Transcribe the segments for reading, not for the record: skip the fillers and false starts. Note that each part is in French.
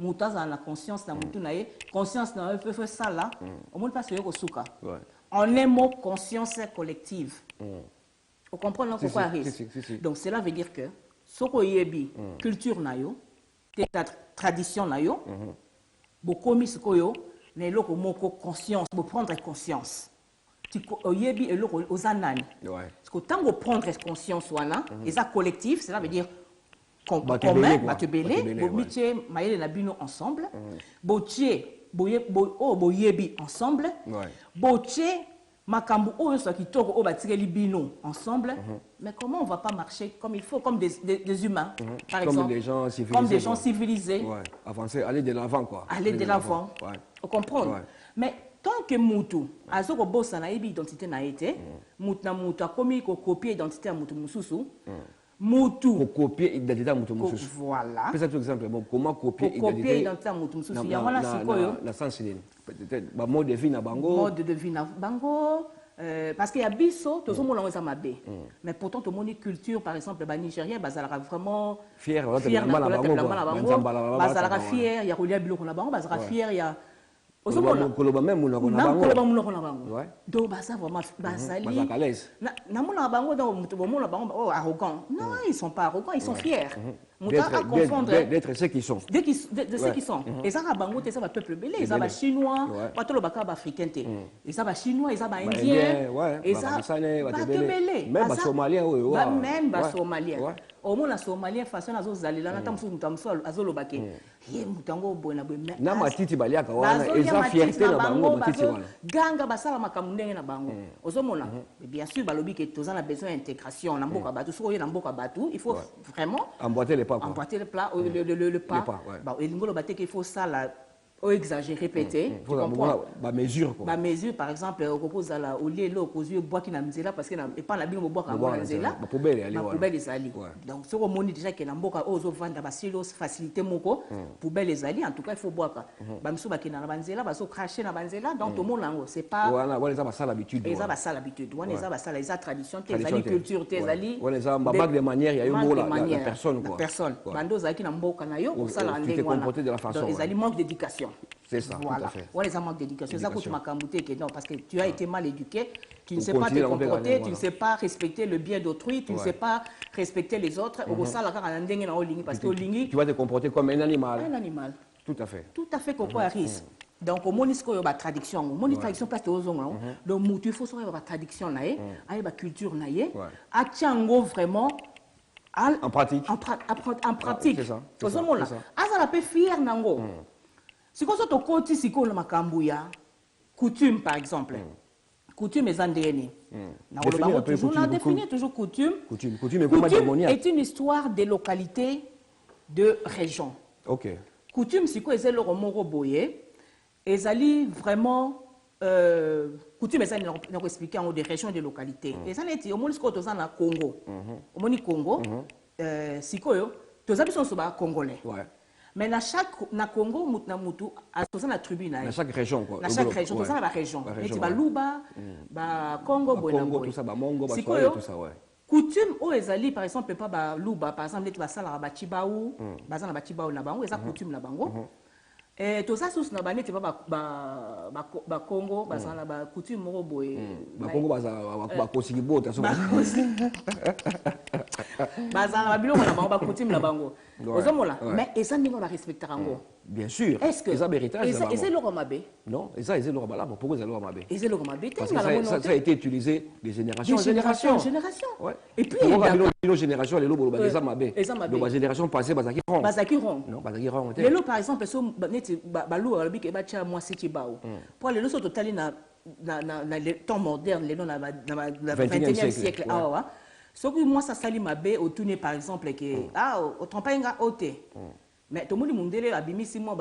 muta za na conscience na mutu na ye conscience na fait ça là au monde pas se yokosuka en un mot conscience collective vous comprenez pourquoi risque donc cela veut dire que soko yebi culture na yo tradition na yo bokomi sikoyo na eloko moko conscience bo prendre conscience yebi eloko ozanani parce que tant prendre conscience wana eza collectif cela veut dire commun batebele bo mitie mayele na bino ensemble botie boyebi ensemble botie makambu oyo so kitoko o batikeli bino ensemble mais comment on va pas marcher comme il faut comme des humains par exemple comme des gens civilisés avancer aller de l'avant quoi aller de l'avant vous comprenez mais tant que mutu azoko bossa na yebi identité na été mutu na mutu akomi ko copier identité ya mutu mususu mutu ko copier identité ya mutu mususu voilà c'est ça exemple bon comment copier identité ya mutu mususu ya wana sikoyo na sens nini peut-être ba mode de vie na bango mode de vie na bango parce qu'il y a biso tout le monde a mabe mais pourtant tout le monde culture par exemple ba nigérien bazalaka vraiment fier fier il y a kolia biloko na bango bazalaka fier il y a koloba même munako na bango donc baza vraiment bazali na mona bango donc mutu bomona bango arrogant non ils sont pas arrogants ils sont fiers d'être ceux qui sont de ceux qui sont et ça bango te ça va peuple belé ils ba chinois pas tout le baka africain te ils ba chinois ils ba indien et ça ba belé même ba somalien même ba somalien au moins la somalien façon azozalila na tamsu mutamso azolobake ye mutango bona bo na matiti baliaka wana eza fierté na bango matiti wana ganga basala makambo ndenge na bango ozomona bien sûr balobi que tozana besoin d'intégration na mboka batu soko ye na mboka batu il faut vraiment emboîter les pas le pas bah elingolo bateke il faut ça la exagérer répéter tu comprends ba mesure quoi ba mesure par exemple au propose la au lieu lo kozue bois qui na mzela parce que na pas la bingo bois na mzela ba poubelle ali wa poubelle ezali donc ce qu'on moni déjà que na mboka ozo vendre ba silos facilité moko poubelle ezali en tout cas il faut boire ba mso ba kina na banzela ba so cracher na banzela donc tout le monde nango c'est pas voilà ça ba ça l'habitude ça ba ça l'habitude on ça ba ça les tradition tes ezali culture tes ezali on ça ba bague de manière ya yo la personne quoi personne bando zaki na mboka na yo pour ça la ndenge wana donc ezali manque d'éducation. C'est ça, voilà. Tout à fait. On les a manque d'éducation. Ça coûte ma camouté parce que tu as été mal éduqué, tu ne sais pas te comporter, tu ne sais pas respecter le bien d'autrui, tu ne sais pas respecter les autres. Parce que tu vas te comporter comme un animal. Un animal. Tout à fait. Tout à fait qu'on à risque. Donc au monisco il y a traduction. Mon traduction place aux ongles. Donc il faut savoir la traduction là, la culture là, à Tiango vraiment. En pratique. En pratique. C'est ça. Au moment là, ça la peut fier nango. Si vous avez un côté, si vous avez coutume, par exemple, coutume est andéenne. On a défini toujours coutume. Coutume est une histoire de localité, de région. Ok. Coutume, si vous avez le romo boye, et vraiment coutume, ça nous expliquer en des régions et des localités. Et ça n'est au moins ce qu'on a Congo. Au moins Congo, si vous avez un Congolais. Mais dans chaque Congo, dans la tribu, dans chaque région, quoi. Dans chaque région, dans la région. Il y a Luba, Congo, tout ça, Mongo, tout ça, ouais. Coutume, où ezali par exemple pas Luba, par exemple, tu vas ça la Bachibaou, bazana Bachibaou na bango, eza coutume na bango. Et tout ça sous na bané tu vas ba Congo, bazana ba coutume moko boye. Ba Congo ba kosikibo, ta so. Bazana ba biloko na bango, ba coutume na bango. Ozomola, mais eza ningo ba respecter ngo. Bien sûr. Est-ce que ça héritage et c'est le Romabe? Non, et ça le Romabe. Pourquoi c'est le Romabe? Et c'est le Romabe. Parce que ça a été utilisé de génération en génération. Ouais. Et puis nos générations les lobo les Romabe. Donc la génération passée bazaki rond. Non, bazaki rond. Les lots par exemple so neti balou alabi ke ba cha moi c'est bao. Pour les lots so totali na le temps moderne, les lots na 21e siècle ah. Ce que moi ça sali mabe au tourner par exemple que au trompainga oté. Mais tout le monde mondele abimisi moi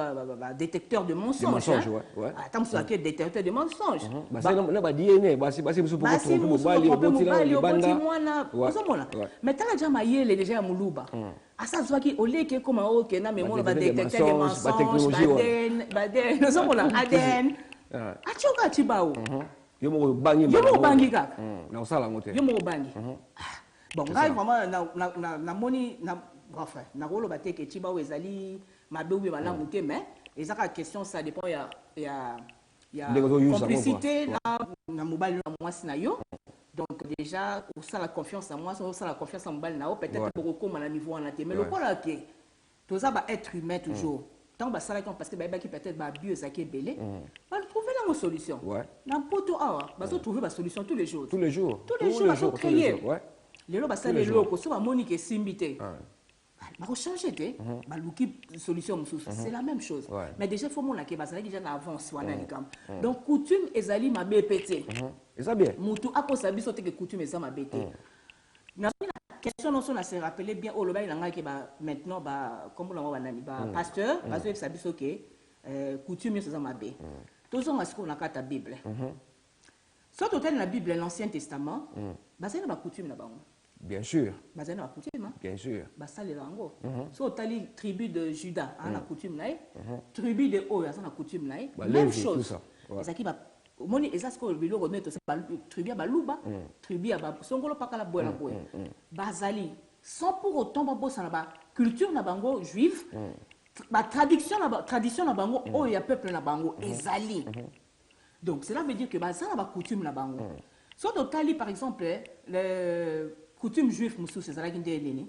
détecteur de mensonges. Ouais. Attends sur quel détecteur de mensonges. Bah na DNA, basi musu pour mobali banda. Mais t'as déjà maillé les déjà muluba. À ça soit qui au lieu que comme OK na mais moi ba détecteur de mensonges, baden, nous sommes là ADN. Achoka tibao. Yo mo bangi ka. Na osala ngote. Yo mo bangi. Bon, là vraiment na moni na enfin na rolo bateke tibao ezali ma bé oui ma monté mais et ça la question ça dépend il y a complicité na mobile na moi sinayo. Donc déjà pour ça la confiance en moi, ça la confiance en mobile na peut-être pour comme à niveau en até mais le quoi que tout ça va être humain toujours. Tant que ça parce que qui peut-être va abus ça qui est belé. Va trouver la solution. N'importe où va trouver la solution tous les jours. Tous les jours. Tous les jours va créer. Les lots ça les lots so va monique simbité. Va changer té va luki solution c'est la même chose. Mais déjà faut mon que bazali déjà avance wana likam. Donc coutume ezali ma bépété. Et ça bien. Mutu akosa biso te que coutume ezali ma bépété. La question non on se rappeler bien au loba ilanga ke ba maintenant ba comme on va nani ba pasteur parce que ça biso que coutume c'est ma bé. Toujours à ce qu'on a ta Bible. Soit total la Bible l'Ancien Testament, basé na ba coutume na bango. Bien sûr. Basé na ba coutume. Bien sûr. Ba ça les lango. Soit tali tribu de Juda a la coutume là, tribu de O a la coutume là, même chose. Et ça qui va moni et ça ce que bilo remettre c'est tribu ba luba, tribu ba songolo pakala boya na boya. Bazali sans pour autant ba bossa na ba culture na bango juive. Ma tradition na bango o ya peuple na bango ezali. Donc cela veut dire que ça na ba coutume na bango. Soit totali par exemple les coutumes juives musu c'est ça qui ndé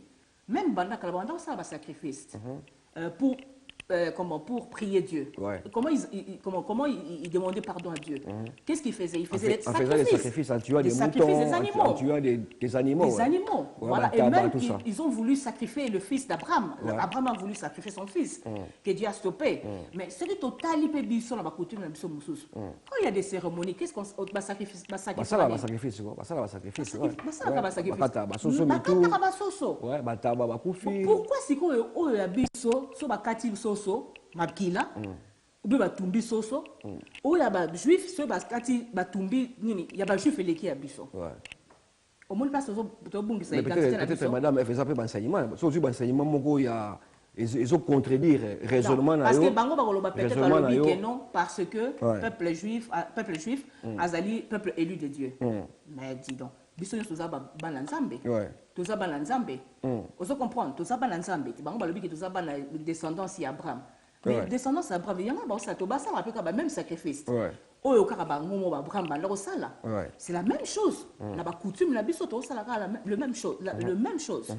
même banda kala banda ça ba sacrifice pour prier Dieu. Comment ils demandaient pardon à Dieu. Qu'est-ce qu'ils faisaient? Ils faisaient des sacrifices en tuant des moutons, en tuant des animaux. Des animaux. Voilà. Et même ils ont voulu sacrifier le fils d'Abraham. Abraham a voulu sacrifier son fils, que Dieu a stoppé. Mais c'est le total sur la coutume de quand il y a des cérémonies, qu'est-ce qu'on va sacrifier? Pourquoi si on a biso so bakati soso makila ou batumbi soso ou ya ba juif so bakati batumbi nini ya ba juif eleki ya biso au monde pas so to bungisa identité na peut-être madame elle faisait pas enseignement so tu enseignement moko ya ils ont contredire raisonnement na yo parce que bango bakoloba peut-être pas le que non parce que peuple juif azali peuple élu de Dieu mais dis donc biso yo toza bana nzambe toza bana nzambe ozo comprendre toza bana nzambe bango balobi que toza bana descendance ya Abraham mais descendance ya Abraham yanga ba ça to ba ça rappelle ka même sacrifice oyo kaka bango mo ba Abraham ba lo sala c'est la même chose na ba coutume na biso to sala ka le même chose le même chose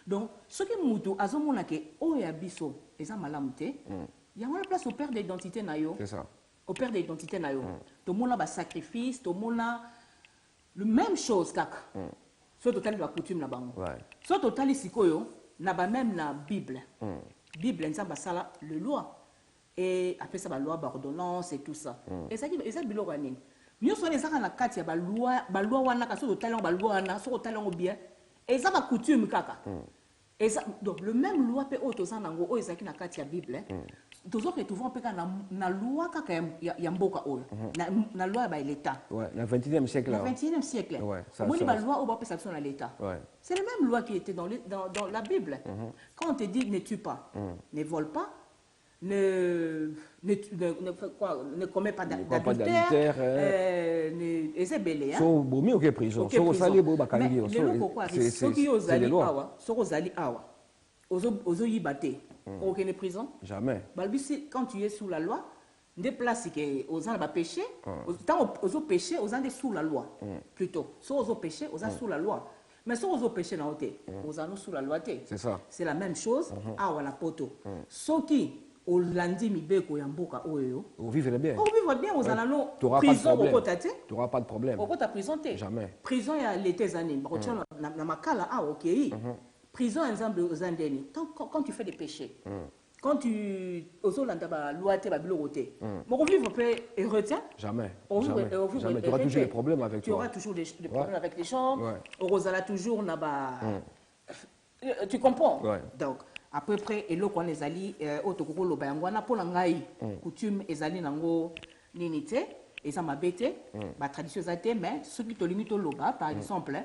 donc ce que mutu azomona ke oyo ya biso eza malamu te yanga la place au père d'identité na yo c'est ça au père d'identité na yo to mona ba sacrifice to mona le même chose kaka soit total la coutume na bango soit total sikoyo na ba même la Bible Bible nzamba sala le loi et après ça ba loi d'ordonnance et tout ça et ça biloko nini nyoso les aka na kati ya ba loi wana ka so total ba loi wana so total bien et ça ba coutume kaka et ça donc le même loi pe auto ça nango o ezaki na kati ya Bible toujours que souvent pe na loi kaka ya mboka oyo na loi ba l'état na 21e siècle là 21e siècle on dit ba loi au ba perception na l'état c'est la même loi qui était dans la Bible quand on te dit ne tue pas ne vole pas ne commets pas d'adultère et c'est belé hein so bomi ok prison so sali bo bakangi c'est les lois so zali awa ozo yibate aucune prison jamais balbisi quand tu es sous la loi des places que aux gens ba péché tant aux péché aux gens sous la loi plutôt so aux péché aux gens sous la loi mais so aux péché na oté aux gens sous la loi té c'est ça c'est la même chose awa na poto so qui au lundi mibeko ya mboka oyo on vivre bien aux alano prison au côté tu auras pas de problème au côté prison té jamais prison ya l'été années na makala OK prison ensemble aux andeni quand tu fais des péchés quand tu ozolanda ba loi te ba biloko te mon vivre peut retient jamais jamais tu auras toujours des problèmes avec toi tu auras toujours des problèmes avec les gens ozala toujours na ba tu comprends donc à peu près eloko wana ezali otokoko loba yango wana mpona ngai coutume ezali nango nini te eza mabe te ba tradition eza te mais soki tolingi toloba par exemple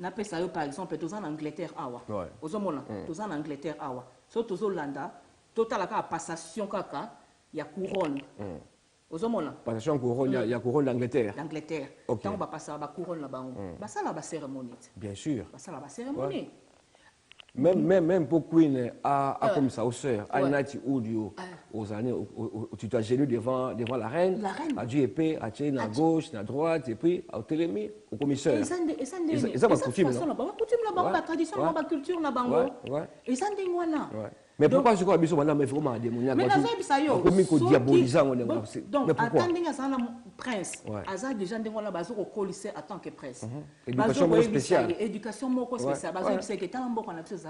napesa yo par exemple toza na Angleterre awa ozomona toza na Angleterre awa so tozolanda totalaka passation kaka ya couronne ozomona passation couronne ya couronne d'Angleterre tant ba passa ba couronne na bango basala ba cérémonie bien sûr basala ba cérémonie Même pour Queen, comme ça, aux sœurs, à Nati Audio, aux années où tu t'as gêné devant la reine, à Dieu épée, à Tchène, à gauche, à droite, et puis au télémi, au commissaire. Et ça, c'est ma coutume, la tradition, la culture, la bango. Et ça, c'est mais pourquoi je crois que madame est vraiment démoniaque? Mais donc, diabolisant. Donc, attendez à ça, prince. Azad, déjà, au lycée en tant que prince. Éducation spéciale. Éducation spéciale. C'est que tant qu'on a fait ça,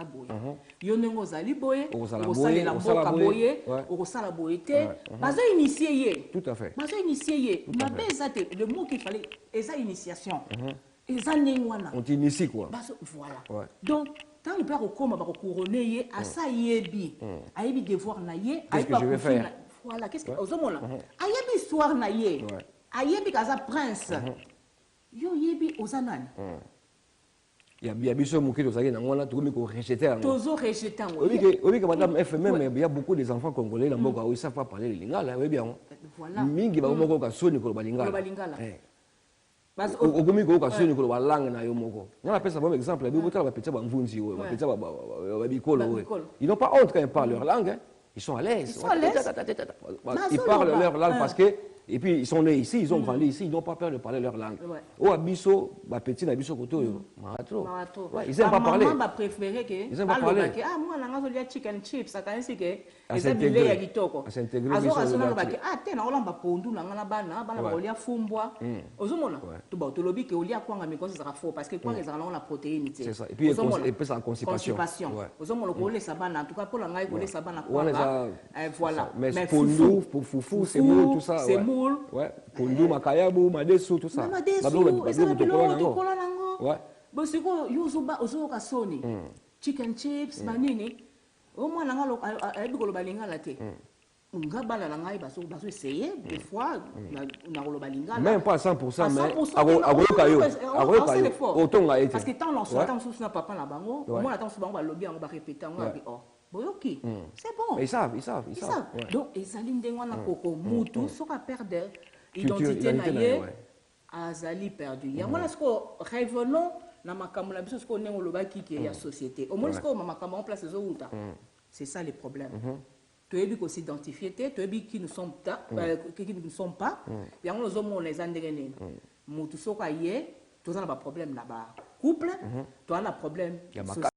Yonengo Zali Boye, au Sala Boyete, Bazo initié. Tout à fait. Bazo initié. Le mot qu'il fallait, c'est ça, initiation. On t'initie quoi? Voilà. Donc, quand le père au coma va couronner, à ça yebi, à yebi devoir naïe, qu'est-ce que je vais faire? Voilà, qu'est-ce que aux hommes là? À yebi histoire naïe, à yebi kaza prince, yo yebi aux anan. Il y a biso mouké aux aïens, on a tout mis qu'on rejetait. Toujours rejeté. Oui, que madame FMM, il y a beaucoup des enfants congolais, là, où ils savent pas parler le lingala, oui bien. Voilà. Mingi ba moko ka soni ko balingala. Au comique au casino ko langue na yo moko. On appelle ça bon exemple, bi botala ba petit ba mvunzi o, ba petit ba bikolo. Ils n'ont pas honte quand ils parlent leur langue, ils sont à l'aise. Ils parlent leur langue parce que et puis ils sont nés ici, ils ont grandi ici, ils n'ont pas peur de parler leur langue. Oh abiso, ba petit na biso koto yo. Marato. Ils aiment pas parler. Maman préféré que ils aiment pas parler. Ah moi na ngazo lia chicken chips, ça quand c'est que ils aiment billet ya kitoko. Azora ba ke ah te na olamba pondu na ngana bana ba lia fumbwa. Ozomona. To ba to lobi ke olia kwanga mi konse ça faux parce que kwanga ezala na protéine. C'est ça. Et puis ça constipation. Ozomona ko lesa bana en tout cas pour la ngai ko lesa bana kwanga. Voilà. Mais pondu pour foufou, c'est tout ça. Ouais, pondu makayabu, madesu, tout ça. Ouais. Bon, c'est quoi, yozuba, ozoka soni. Chicken chips, manini. Au moins, la ngalo, elle balinga la té. Ngaba la ngai baso essayer des fois na lo balinga. Même pas 100%, mais autant a été. Parce que tant l'on tant sous na papa na bango, au moins attend souvent on va lobby on va répéter on va dire oh. Boyoki, c'est bon. Ils savent. Donc, ils allaient dans koko mutu, soka perdre identité naie, azali perdu. Il y a moi ce que revenons na makambo la biso ce qu'on est au lobaki qui est la société. Au moins ce que makambo en place les autres. C'est ça les problèmes. Tu es qu'on s'identifier, tu es qui nous sommes qui ne sont pas. Il y a nos hommes on les andrene. Mutu soka yé, tu as un problème là-bas. Couple, tu as un problème social.